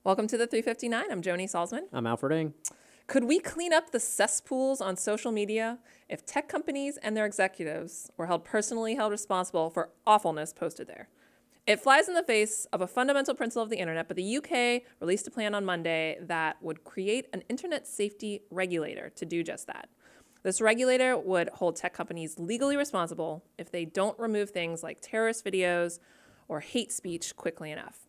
Welcome to the 359. I'm Joni Salzman. I'm Alfred Ng. Could we clean up the cesspools on social media if tech companies and their executives were personally held responsible for awfulness posted there? It flies in the face of a fundamental principle of the internet, but the UK released a plan on Monday that would create an internet safety regulator to do just that. This regulator would hold tech companies legally responsible if they don't remove things like terrorist videos or hate speech quickly enough.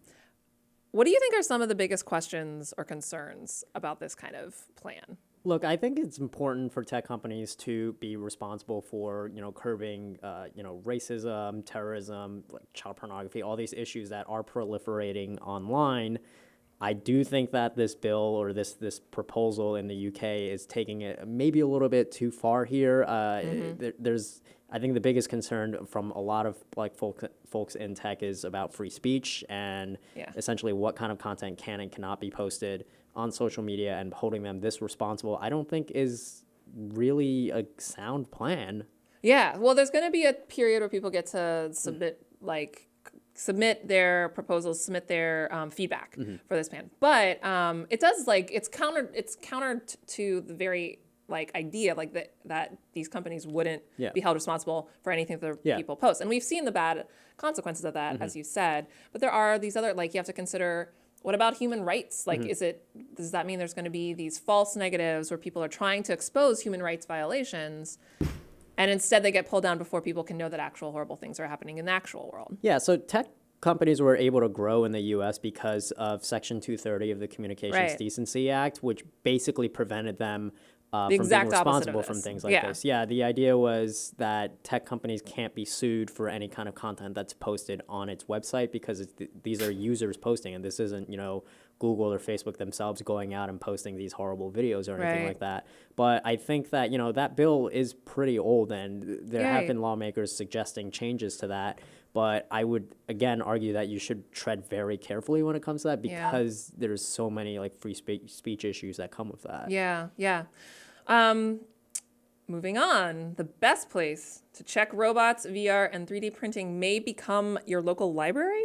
What do you think are some of the biggest questions or concerns about this kind of plan? Look, I think it's important for tech companies to be responsible for, curbing, racism, terrorism, like child pornography, all these issues that are proliferating online. I do think that this bill or this proposal in the UK is taking it maybe a little bit too far here. I think the biggest concern from a lot of folks in tech is about free speech and essentially what kind of content can and cannot be posted on social media, and holding them this responsible, I don't think is really a sound plan. Yeah, well, there's going to be a period where people get to submit their proposals, submit their feedback for this plan. But it does it's counter to the very idea that these companies wouldn't be held responsible for anything that people post. And we've seen the bad consequences of that, as you said. But there are these other, you have to consider, what about human rights? Does that mean there's going to be these false negatives where people are trying to expose human rights violations, and instead they get pulled down before people can know that actual horrible things are happening in the actual world? Yeah, so tech companies were able to grow in the U.S. because of Section 230 of the Communications Decency Act, which basically prevented them from being responsible from things like this. Yeah, the idea was that tech companies can't be sued for any kind of content that's posted on its website because these are users posting, and this isn't, Google or Facebook themselves going out and posting these horrible videos or anything like that. But I think that, that bill is pretty old, and there have been lawmakers suggesting changes to that. But I would, again, argue that you should tread very carefully when it comes to that because there's so many free speech issues that come with that. Yeah. Moving on, the best place to check robots, VR, and 3D printing may become your local library.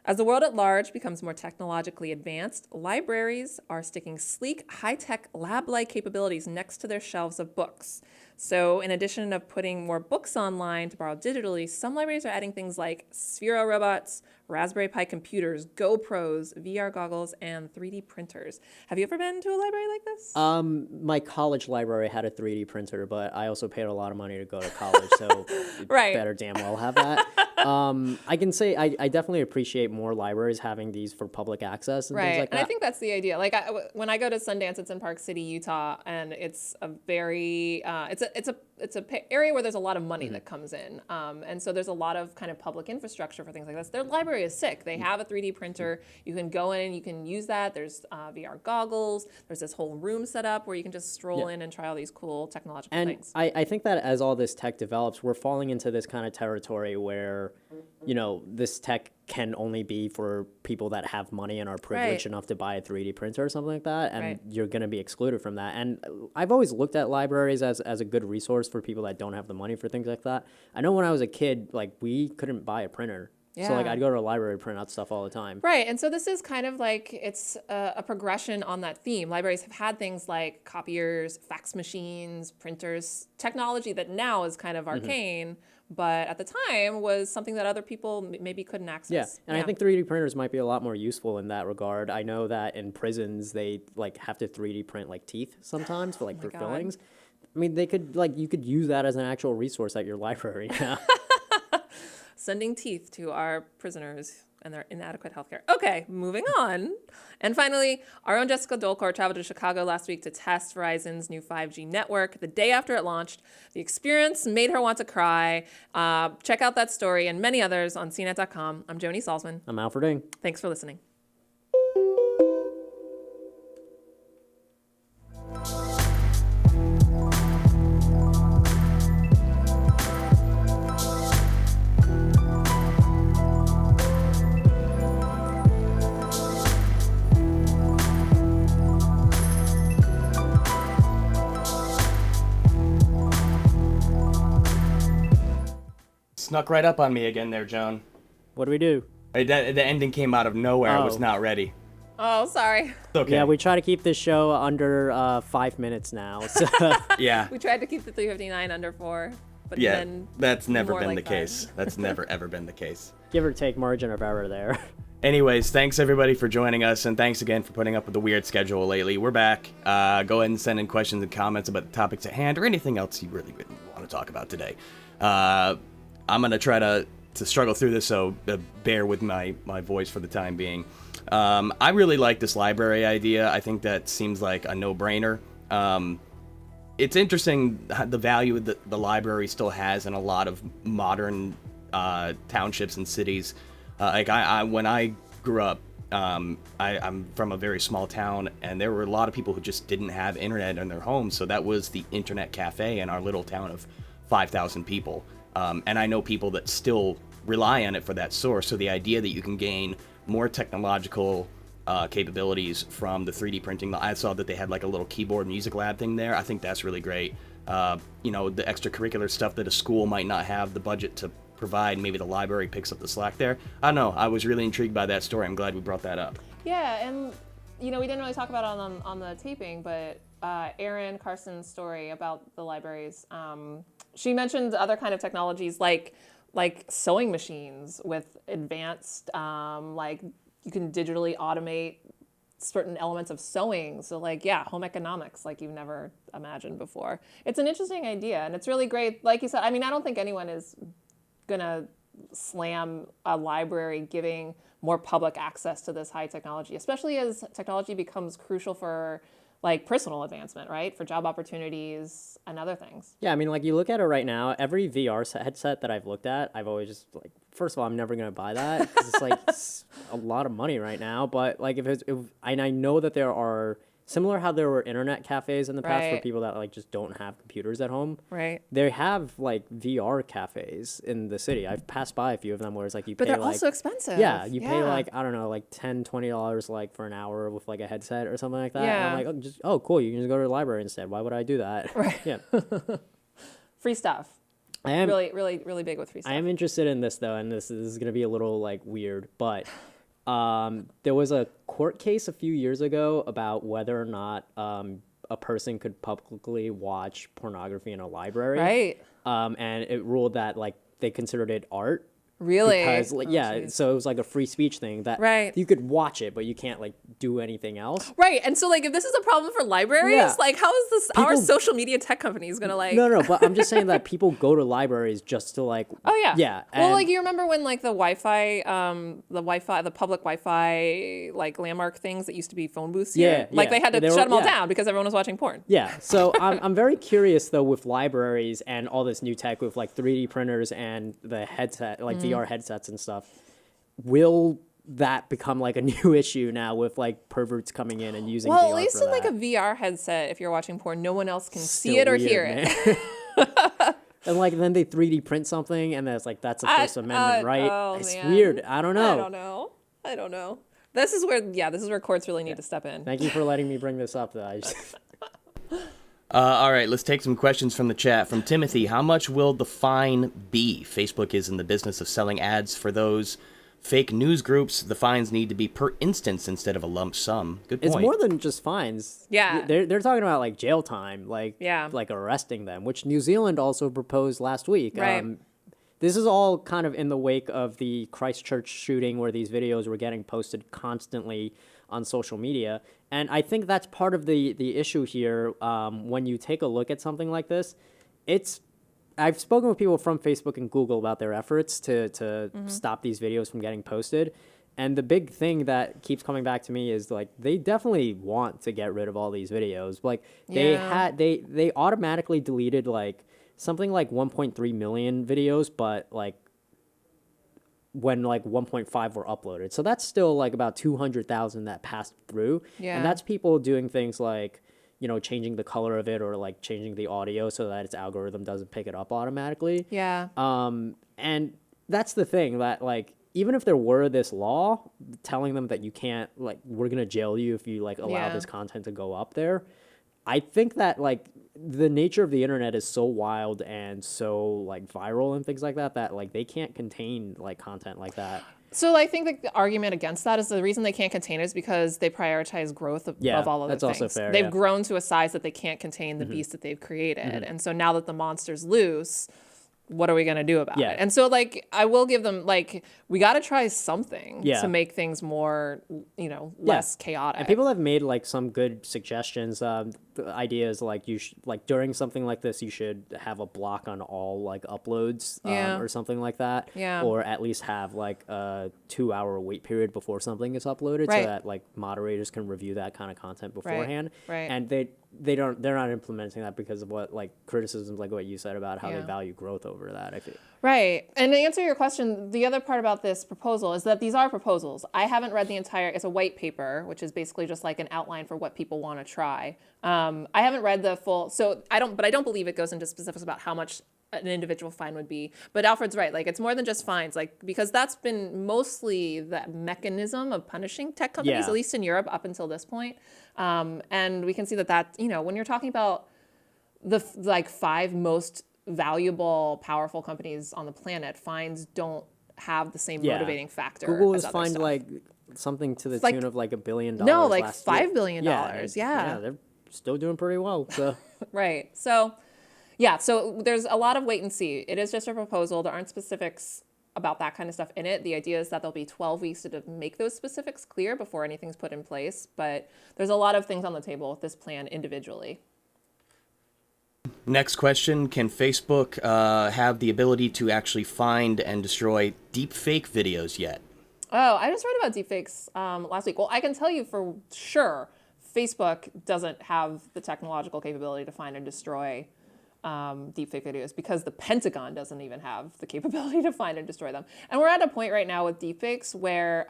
As the world at large becomes more technologically advanced, libraries are sticking sleek, high-tech, lab-like capabilities next to their shelves of books. So in addition of putting more books online to borrow digitally, some libraries are adding things like Sphero robots, Raspberry Pi computers, GoPros, VR goggles, and 3D printers. Have you ever been to a library like this? My college library had a 3D printer, but I also paid a lot of money to go to college, so better damn well have that. I can say I definitely appreciate more libraries having these for public access and things like that. And I think that's the idea. When I go to Sundance, it's in Park City, Utah, and it's a very it's a area where there's a lot of money that comes in, and so there's a lot of kind of public infrastructure for things like this. Their library is sick. They have a 3D printer. You can go in and you can use that. There's VR goggles. There's this whole room set up where you can just stroll in and try all these cool technological things. I think that as all this tech develops, we're falling into this kind of territory where, this tech can only be for people that have money and are privileged enough to buy a 3D printer or something like that, and you're going to be excluded from that. And I've always looked at libraries as a good resource for people that don't have the money for things like that. I know when I was a kid, we couldn't buy a printer. So I'd go to a library, print out stuff all the time. Right, and so this is kind of it's a progression on that theme. Libraries have had things like copiers, fax machines, printers, technology that now is kind of arcane, but at the time was something that other people maybe couldn't access. And I think 3D printers might be a lot more useful in that regard. I know that in prisons they have to 3D print teeth sometimes for for fillings. I mean, they could you could use that as an actual resource at your library. Sending teeth to our prisoners and their inadequate healthcare. Okay, moving on. And finally, our own Jessica Dolcourt traveled to Chicago last week to test Verizon's new 5G network. The day after it launched, the experience made her want to cry. Check out that story and many others on CNET.com. I'm Joni Salzman. I'm Alfred Ng. Thanks for listening. Snuck right up on me again there, Joan. What do we do? The ending came out of nowhere. I was not ready. Oh, sorry. It's okay. Yeah, we try to keep this show under 5 minutes now. So. Yeah. We tried to keep the 3:59 under 4, but Yeah, then that's never more been like the case. That's never, ever been the case. Give or take margin of error there. Anyways, thanks everybody for joining us, and thanks again for putting up with the weird schedule lately. We're back. Go ahead and send in questions and comments about the topics at hand or anything else you really want to talk about today. I'm going to try to struggle through this, so bear with my voice for the time being. I really like this library idea. I think that seems like a no-brainer. It's interesting the value that the library still has in a lot of modern townships and cities. Like when I grew up, I'm from a very small town, and there were a lot of people who just didn't have internet in their homes. So that was the internet cafe in our little town of 5,000 people. And I know people that still rely on it for that source. So the idea that you can gain more technological capabilities from the 3D printing. I saw that they had like a little keyboard music lab thing there. I think that's really great. The extracurricular stuff that a school might not have the budget to provide, maybe the library picks up the slack there. I don't know. I was really intrigued by that story. I'm glad we brought that up. Yeah, and we didn't really talk about it on the taping, but Erin Carson's story about the libraries, she mentioned other kind of technologies like sewing machines with advanced, like you can digitally automate certain elements of sewing. So home economics like you've never imagined before. It's an interesting idea, and it's really great. Like you said, I don't think anyone is gonna slam a library giving more public access to this high technology, especially as technology becomes crucial for personal advancement, right? For job opportunities and other things. Yeah, you look at it right now, every VR headset that I've looked at, I've always just first of all, I'm never going to buy that because it's a lot of money right now. But and I know that there are, similar how there were internet cafes in the past for people that just don't have computers at home. Right. They have VR cafes in the city. I've passed by a few of them where it's you pay but they're also expensive. Yeah, you pay I don't know, $10, $20 for an hour with a headset or something like that. Yeah. And I'm cool, you can just go to the library instead. Why would I do that? Right. Yeah. Free stuff. I am really, really, really big with free stuff. I am interested in this though, and this is going to be a little weird, but there was a court case a few years ago about whether or not a person could publicly watch pornography in a library. Right. And it ruled that they considered it art. Really? Because so it was a free speech thing that you could watch it, but you can't do anything else. Right. And so if this is a problem for libraries, how is this our social media tech companies gonna No, but I'm just saying that people go to libraries just to Oh yeah. Yeah. Well, you remember when the Wi-Fi, the public Wi-Fi landmark things that used to be phone booths here? Yeah. They had to shut them all down because everyone was watching porn. Yeah. So I'm very curious though with libraries and all this new tech with 3D printers and the headset VR headsets and stuff. Will that become a new issue now with perverts coming in and using VR? Well, at least in that? a VR headset, if you're watching porn, no one else can see it or hear it. And then they 3D print something and that's a First Amendment right. It's man. weird. I don't know. This is where courts really need to step in. Thank you for letting me bring this up though. All right, let's take some questions from the chat. From Timothy, how much will the fine be? Facebook is in the business of selling ads for those fake news groups. The fines need to be per instance instead of a lump sum. Good point. It's more than just fines. Yeah. They're talking about jail time, arresting them, which New Zealand also proposed last week. Right. This is all kind of in the wake of the Christchurch shooting where these videos were getting posted constantly on social media. And I think that's part of the issue here. When you take a look at something like this, I've spoken with people from Facebook and Google about their efforts to stop these videos from getting posted. And the big thing that keeps coming back to me is they definitely want to get rid of all these videos. They automatically deleted something 1.3 million videos, but when 1.5 were uploaded. So that's still about 200,000 that passed through. Yeah. And that's people doing things changing the color of it or changing the audio so that its algorithm doesn't pick it up automatically. Yeah. And that's the thing that even if there were this law telling them that you can't we're going to jail you if you allow this content to go up there, I think that like the nature of the internet is so wild and so like viral and things like that that like they can't contain like content like that. So I think the argument against that is the reason they can't contain it is because they prioritize growth of all of that's things. Also fair, they've grown to a size that they can't contain the beast that they've created. And so now that the monster's loose, what are we going to do about it? And so like, I will give them like, we got to try something to make things more, less chaotic. And people have made like some good suggestions. The ideas like like during something like this, you should have a block on all like uploads or something like that. Or at least have like a 2-hour wait period before something is uploaded so that like moderators can review that kind of content beforehand. And they're not implementing that because of what like criticisms like what you said about how they value growth over that, I feel. Right. And to answer your question, the other part about this proposal is that these are proposals. I haven't read the entire, it's a white paper, which is basically just like an outline for what people want to try. I haven't read the full, I don't believe it goes into specifics about how much an individual fine would be. But Alfred's right. Like, it's more than just fines, like, because that's been mostly the mechanism of punishing tech companies, at least in Europe up until this point. And we can see that, when you're talking about the like 5 most valuable, powerful companies on the planet, fines don't have the same motivating factor. Google has fined stuff. like something to the tune of like $1 billion. No, like $5 billion. Yeah, they're still doing pretty well. So. Right. So there's a lot of wait and see. It is just a proposal. There aren't specifics about that kind of stuff in it. The idea is that there'll be 12 weeks to make those specifics clear before anything's put in place. But there's a lot of things on the table with this plan individually. Next question, can Facebook have the ability to actually find and destroy deepfake videos yet? Oh, I just read about deepfakes last week. Well, I can tell you for sure, Facebook doesn't have the technological capability to find and destroy deepfake videos because the Pentagon doesn't even have the capability to find and destroy them. And we're at a point right now with deepfakes where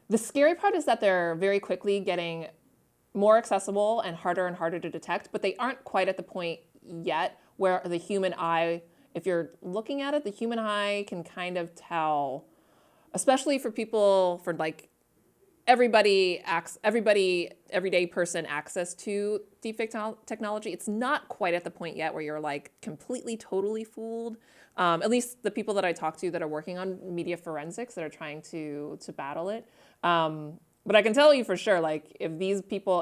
the scary part is that they're very quickly getting more accessible and harder to detect, but they aren't quite at the point yet where the human eye, if you're looking at it, the human eye can kind of tell, especially for people, for like everyday person access to deepfake technology. It's not quite at the point yet where you're like completely, totally fooled. At least the people that I talk to that are working on media forensics that are trying to battle it. But I can tell you for sure, like if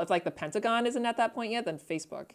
like the Pentagon isn't at that point yet, then Facebook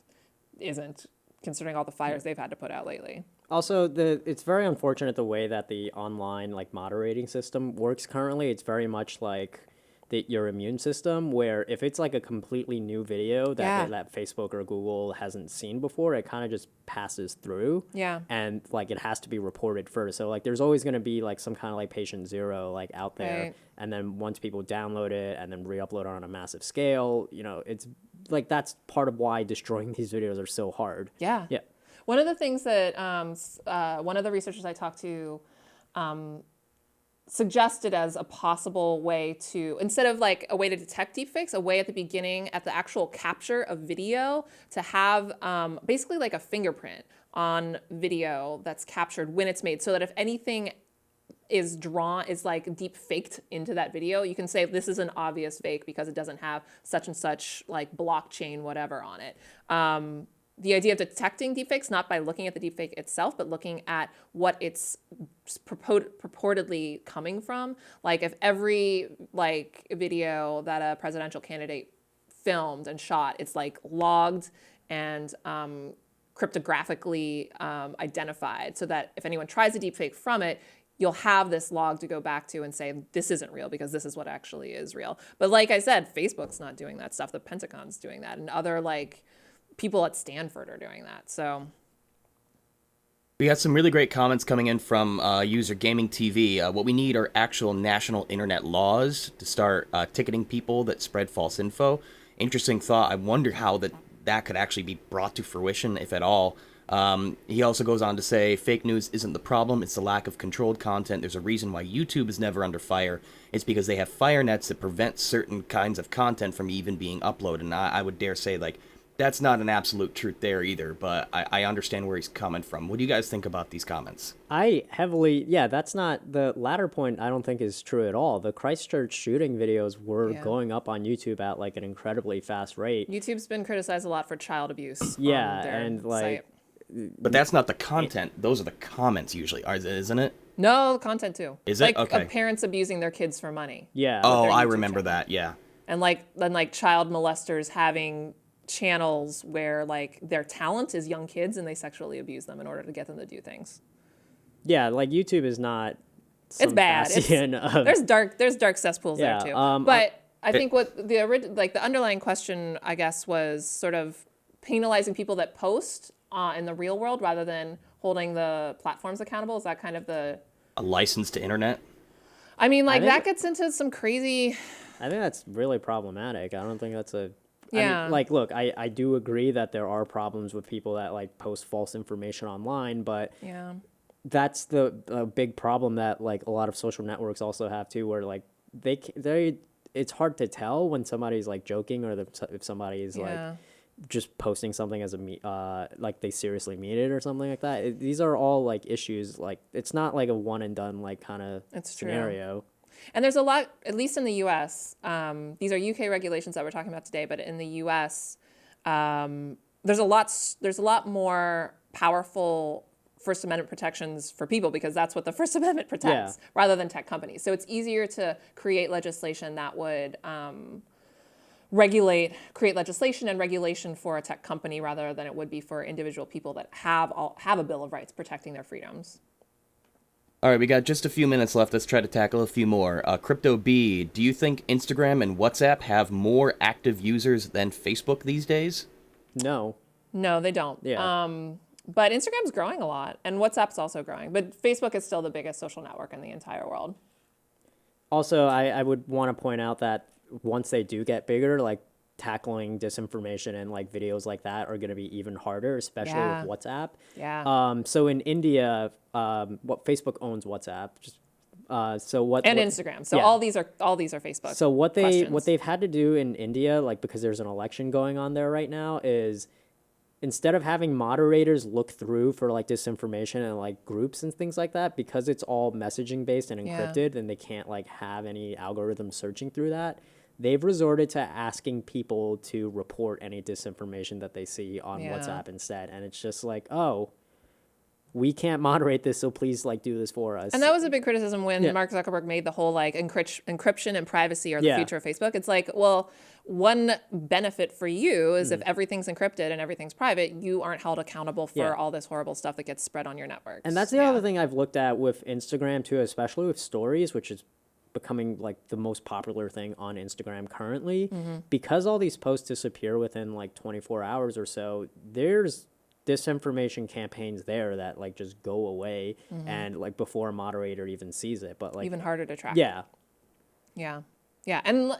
isn't, considering all the fires they've had to put out lately. Also, it's very unfortunate the way that the online like moderating system works currently. It's very much like your immune system, where if it's like a completely new video that Facebook or Google hasn't seen before, it kind of just passes through. Yeah. And like it has to be reported first. So like there's always going to be like some kind of like patient zero like out there. Right. And then once people download it and then re-upload it on a massive scale, it's like that's part of why destroying these videos are so hard. Yeah. Yeah. One of the things that one of the researchers I talked to suggested as a possible way to, instead of like a way to detect deepfakes, a way at the beginning, at the actual capture of video, to have basically like a fingerprint on video that's captured when it's made, so that if anything is like deep faked into that video, you can say this is an obvious fake because it doesn't have such and such like blockchain whatever on it. The idea of detecting deepfakes, not by looking at the deepfake itself, but looking at what it's purportedly coming from. Like if every like video that a presidential candidate filmed and shot, it's like logged and cryptographically identified, so that if anyone tries a deepfake from it, you'll have this log to go back to and say, this isn't real because this is what actually is real. But like I said, Facebook's not doing that stuff. The Pentagon's doing that. And other like people at Stanford are doing that. So we got some really great comments coming in from user Gaming TV. What we need are actual national internet laws to start ticketing people that spread false info. Interesting thought. I wonder how that could actually be brought to fruition, if at all. He also goes on to say, fake news isn't the problem, it's the lack of controlled content. There's a reason why YouTube is never under fire. It's because they have fire nets that prevent certain kinds of content from even being uploaded. And I would dare say, like, that's not an absolute truth there either, but I understand where he's coming from. What do you guys think about these comments? That's not, the latter point I don't think is true at all. The Christchurch shooting videos were going up on YouTube at like an incredibly fast rate. YouTube's been criticized a lot for child abuse. Yeah, on their and like, site. But that's not the content. Those are the comments usually, isn't it? No, content too. Is it? Okay. Parents abusing their kids for money. Yeah. Oh, I remember that. Yeah. And like child molesters having channels where like their talent is young kids and they sexually abuse them in order to get them to do things. Yeah, like YouTube is not. It's bad. There's dark cesspools there too. But I think what the underlying question, I guess, was sort of penalizing people that post in the real world rather than holding the platforms accountable. Is that kind of a license to internet? I mean, like that gets into some crazy. I think that's really problematic. I don't think that's Yeah. I mean, like, look, I do agree that there are problems with people that like post false information online, but yeah, that's the big problem that like a lot of social networks also have too, where like it's hard to tell when somebody's like joking or if somebody's like just posting something as like they seriously mean it or something like that. These are all like issues. Like it's not like a one and done like kind of scenario. True. And there's a lot, at least in the U.S., these are UK regulations that we're talking about today, but in the U.S., there's a lot more powerful First Amendment protections for people because that's what the First Amendment protects rather than tech companies. So it's easier to create legislation that would create legislation and regulation for a tech company rather than it would be for individual people that have a Bill of Rights protecting their freedoms. All right, we got just a few minutes left. Let's try to tackle a few more. Crypto B, do you think Instagram and WhatsApp have more active users than Facebook these days? No, they don't. Yeah. But Instagram's growing a lot, and WhatsApp's also growing. But Facebook is still the biggest social network in the entire world. Also, I would want to point out that once they do get bigger, like tackling disinformation and like videos like that are going to be even harder, especially with WhatsApp. Yeah. So in India, Facebook owns WhatsApp. Instagram. So all these are Facebook. So what they've had to do in India, like because there's an election going on there right now, is instead of having moderators look through for like disinformation and like groups and things like that, because it's all messaging based and encrypted, and they can't like have any algorithm searching through that. They've resorted to asking people to report any disinformation that they see on WhatsApp instead. And it's just like, oh, we can't moderate this, so please like do this for us. And that was a big criticism when Mark Zuckerberg made the whole like encryption and privacy are the future of Facebook. It's like, well, one benefit for you is if everything's encrypted and everything's private, you aren't held accountable for all this horrible stuff that gets spread on your networks. And that's the other thing I've looked at with Instagram too, especially with stories, which is becoming like the most popular thing on Instagram currently. Because all these posts disappear within like 24 hours or so, there's disinformation campaigns there that like just go away and like before a moderator even sees it, but like even harder to track. And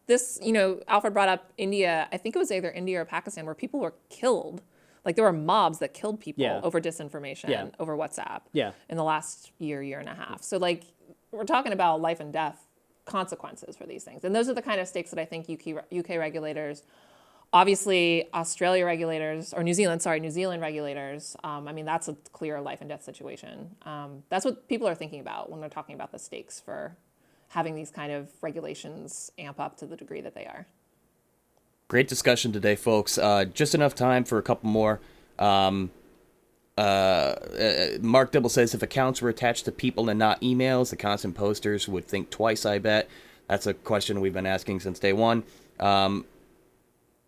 this, Alfred brought up India. I think it was either India or Pakistan where people were killed. Like there were mobs that killed people over disinformation over WhatsApp in the last year and a half. So like we're talking about life and death consequences for these things. And those are the kind of stakes that I think UK regulators, obviously Australia regulators, or New Zealand regulators, I mean, that's a clear life and death situation. That's what people are thinking about when they're talking about the stakes for having these kind of regulations amp up to the degree that they are. Great discussion today, folks. Just enough time for a couple more. Mark Dibble says if accounts were attached to people and not emails, the constant posters would think twice, I bet. That's a question we've been asking since day one.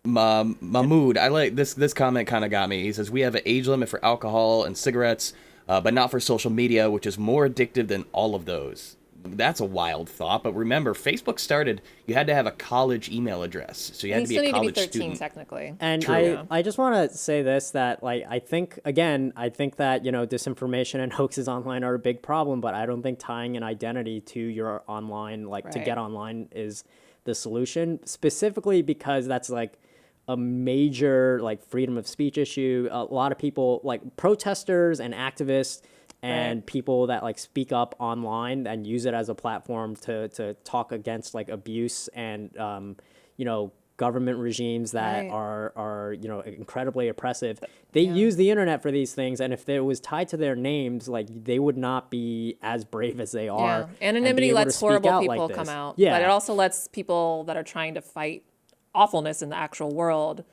Mahmood, I like this comment kind of got me. He says, we have an age limit for alcohol and cigarettes, but not for social media, which is more addictive than all of those. That's a wild thought, but remember, Facebook started, you had to have a college email address, so you had to be a college student. student. Technically. And I just want to say this, that like I think that disinformation and hoaxes online are a big problem, but I don't think tying an identity to your online, to get online, is the solution, specifically because that's like a major like freedom of speech issue. A lot of people, like protesters and activists and people that like speak up online and use it as a platform to talk against like abuse and government regimes that are incredibly oppressive. They use the internet for these things, and if it was tied to their names, like they would not be as brave as they are. Anonymity lets horrible people come out, but it also lets people that are trying to fight awfulness in the actual world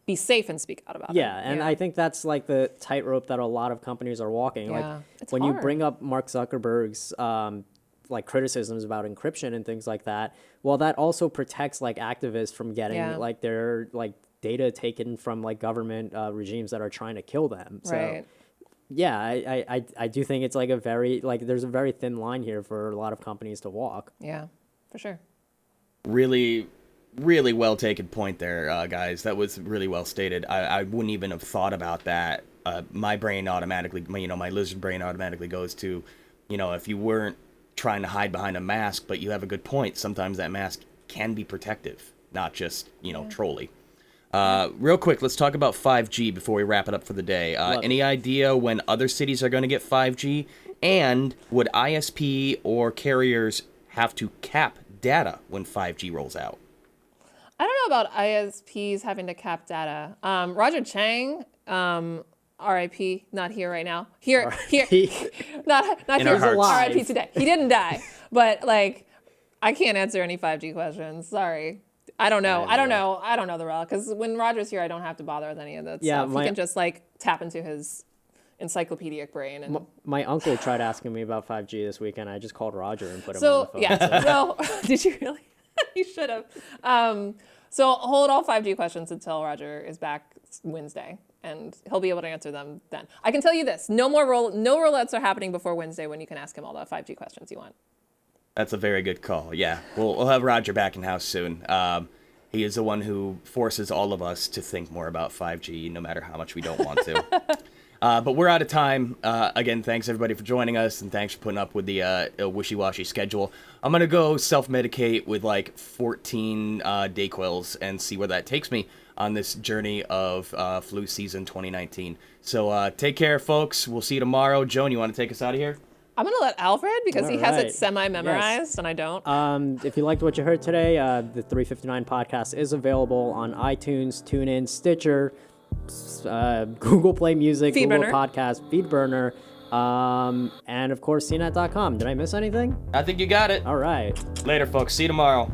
be safe and speak out about it. And I think that's like the tightrope that a lot of companies are walking. Like when you bring up Mark Zuckerberg's like criticisms about encryption and things like that, well, that also protects like activists from getting like their like data taken from like government regimes that are trying to kill them. So I do think it's like a very like there's a very thin line here for a lot of companies to walk. Yeah, for sure. Really well taken point there, guys. That was really well stated. I wouldn't even have thought about that. My brain automatically, my lizard brain automatically goes to, if you weren't trying to hide behind a mask, but you have a good point. Sometimes that mask can be protective, not just, trolly. Real quick, let's talk about 5G before we wrap it up for the day. Any idea when other cities are going to get 5G? And would ISP or carriers have to cap data when 5G rolls out? I don't know about ISPs having to cap data. Roger Chang, RIP, not here right now. Here, not in here. Our hearts. RIP today. He didn't die, but like, I can't answer any 5G questions. Sorry, I don't know. I don't know the rel because when Roger's here, I don't have to bother with any of that stuff. He can just like tap into his encyclopedic brain. And my uncle tried asking me about 5G this weekend. I just called Roger and put him on the phone. So did you really? You should have. So hold all 5G questions until Roger is back Wednesday, and he'll be able to answer them then. I can tell you this: no rollouts are happening before Wednesday when you can ask him all the 5G questions you want. That's a very good call. Yeah, we'll have Roger back in house soon. He is the one who forces all of us to think more about 5G, no matter how much we don't want to. But we're out of time. Again, thanks everybody for joining us, and thanks for putting up with the wishy-washy schedule. I'm going to go self-medicate with like 14 Dayquils and see where that takes me on this journey of flu season 2019. So take care, folks. We'll see you tomorrow. Joan, you want to take us out of here? I'm going to let Alfred, because he has it semi-memorized, and I don't. If you liked what you heard today, the 359 podcast is available on iTunes, TuneIn, Stitcher, Google Play Music, Google Podcast, Feedburner, and of course CNET.com. Did I miss anything? I think you got it. All right. Later, folks. See you tomorrow.